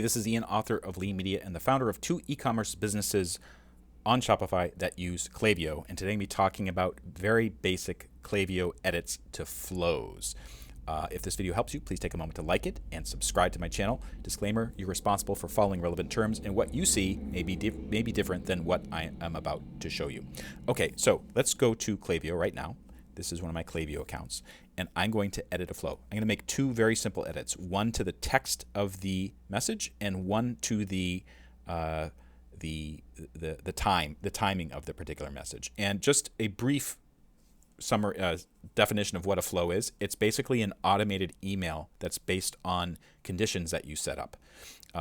This is Ian, author of Lean Media and the founder of 2 e-commerce businesses on Shopify that use Klaviyo. And today I'm going to be talking about very basic Klaviyo edits to flows. If this video helps you, please take a moment to like it and subscribe to my channel. Disclaimer, you're responsible for following relevant terms, and what you see may be different than what I am about to show you. Okay, so let's go to Klaviyo right now. This is one of my Klaviyo accounts, and I'm going to edit a flow. I'm going to make 2 very simple edits, one to the text of the message and one to the timing of the particular message. And just a brief summary definition of what a flow is. It's basically an automated email that's based on conditions that you set up.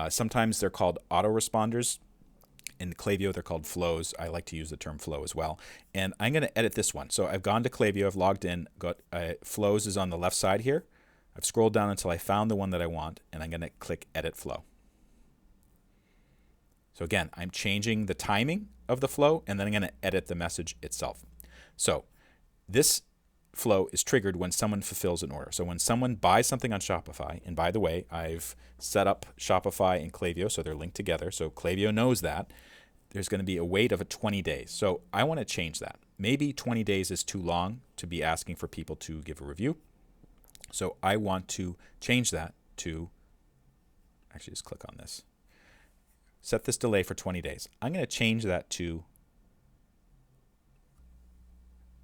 Sometimes they're called autoresponders. In Klaviyo, they're called flows. I like to use the term flow as well. And I'm going to edit this one. So I've gone to Klaviyo, I've logged in, got flows is on the left side here. I've scrolled down until I found the one that I want, and I'm going to click edit flow. So again, I'm changing the timing of the flow, and then I'm going to edit the message itself. So this flow is triggered when someone fulfills an order. So when someone buys something on Shopify, and by the way, I've set up Shopify and Klaviyo so they're linked together. So Klaviyo knows that there's going to be a wait of 20 days. So I want to change that. Maybe 20 days is too long to be asking for people to give a review. So I want to change that to, actually just click on this. Set this delay for 20 days. I'm going to change that to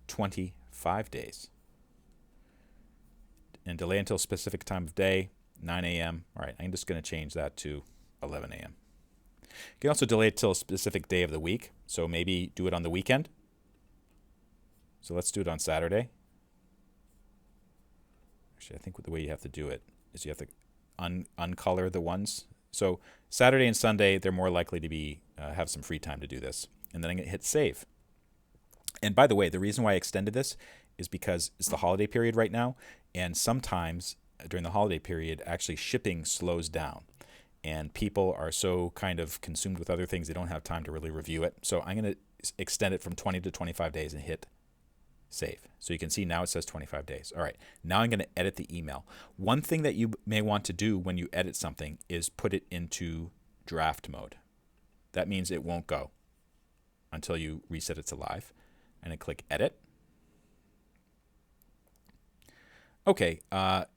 25 days. And delay until a specific time of day, 9 a.m. All right, I'm just going to change that to 11 a.m. You can also delay it till a specific day of the week. So maybe do it on the weekend. So let's do it on Saturday. Actually, I think the way you have to do it is you have to uncolor the ones. So Saturday and Sunday, they're more likely to be have some free time to do this. And then I'm going to hit save. And by the way, the reason why I extended this is because it's the holiday period right now. And sometimes during the holiday period, actually shipping slows down. And people are so kind of consumed with other things, they don't have time to really review it. So I'm going to extend it from 20 to 25 days and hit save. So you can see now it says 25 days. All right, now I'm going to edit the email. One thing that you may want to do when you edit something is put it into draft mode. That means it won't go until you reset it to live. And I click edit. Okay,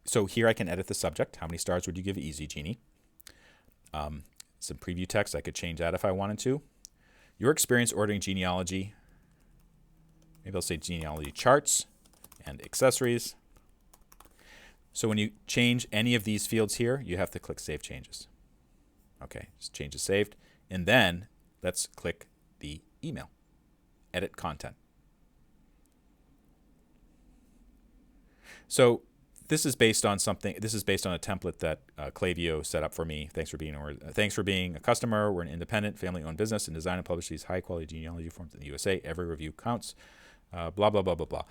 so here I can edit the subject. How many stars would you give Easy Genie? Some preview text. I could change that if I wanted to. Your experience ordering genealogy. Maybe I'll say genealogy charts and accessories. So when you change any of these fields here, you have to click Save Changes. Okay, just change is saved. And then let's click the email. Edit content. So this is based on something. This is based on a template that Klaviyo set up for me. Thanks for being a customer. We're an independent, family-owned business and design and publish these high-quality genealogy forms in the USA. Every review counts. Blah blah blah blah blah.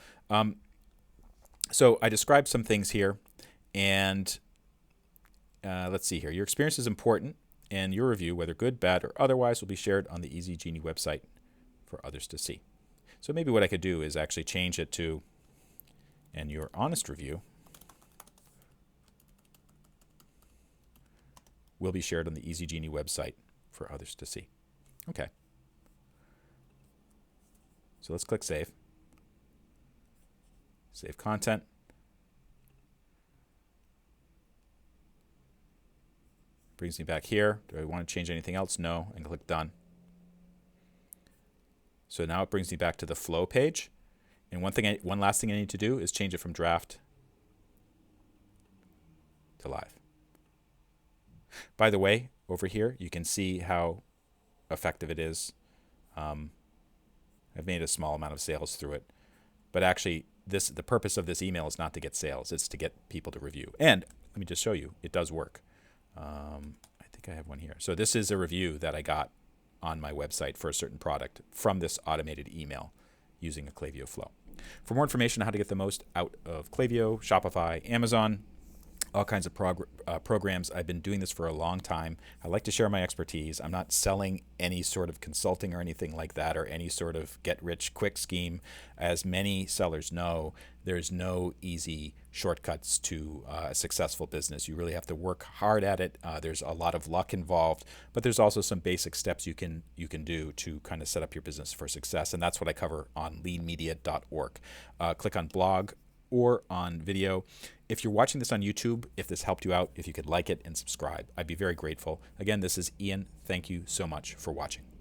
So I described some things here, and let's see here. Your experience is important, and your review, whether good, bad, or otherwise, will be shared on the Easy Genie website for others to see. So maybe what I could do is actually change it to, and your honest review will be shared on the Easy Genie website for others to see. Okay. So let's click Save. Save content. Brings me back here. Do I want to change anything else? No. And click Done. So now it brings me back to the flow page. And one last thing I need to do is change it from draft to live. By the way, over here, you can see how effective it is. I've made a small amount of sales through it. But actually, the purpose of this email is not to get sales. It's to get people to review. And let me just show you. It does work. I think I have one here. So this is a review that I got on my website for a certain product from this automated email using a Klaviyo flow. For more information on how to get the most out of Klaviyo, Shopify, Amazon, all kinds of programs. I've been doing this for a long time. I like to share my expertise. I'm not selling any sort of consulting or anything like that, or any sort of get-rich-quick scheme. As many sellers know, there's no easy shortcuts to a successful business. You really have to work hard at it. There's a lot of luck involved, but there's also some basic steps you can do to kind of set up your business for success, and that's what I cover on leanmedia.org. Click on blog or on video. If you're watching this on YouTube, if this helped you out, if you could like it and subscribe, I'd be very grateful. Again, this is Ian. Thank you so much for watching.